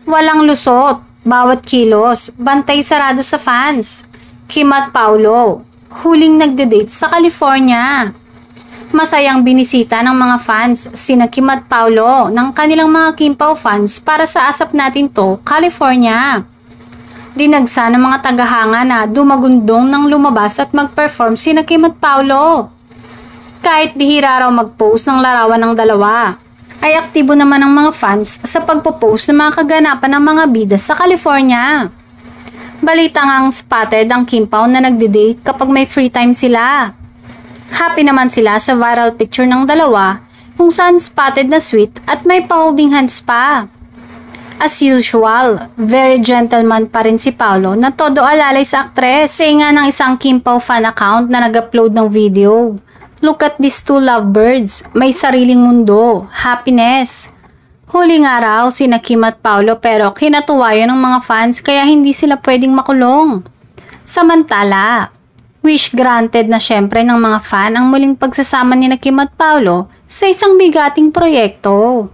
Walang lusot, bawat kilos, bantay sarado sa fans. Kim at Paulo, huling nagde-date sa California. Masayang binisita ng mga fans sina Kim at Paulo ng kanilang mga Kim Pao fans para sa Asap Natin To, California. Dinagsa ng mga tagahanga na dumagundong nang lumabas at mag-perform sina Kim at Paulo. Kahit bihira raw mag-post ng larawan ng dalawa, ay aktibo naman ang mga fans sa pagpo-post ng mga kaganapan ng mga bida sa California. Balita ngang spotted ang Kim Pao na nagde-date kapag may free time sila. Happy naman sila sa viral picture ng dalawa kung saan spotted na sweet at may pa-holding hands pa. As usual, very gentleman pa rin si Paulo na todo alalay sa aktres. Say nga ng isang Kim Pao fan account na nag-upload ng video. Look at these two lovebirds, may sariling mundo, happiness. Huling araw sina Kim at Paulo pero kinatuwa yun ng mga fans kaya hindi sila pwedeng makulong. Samantala, wish granted na syempre ng mga fan ang muling pagsasama ni Kim at Paulo sa isang bigating proyekto.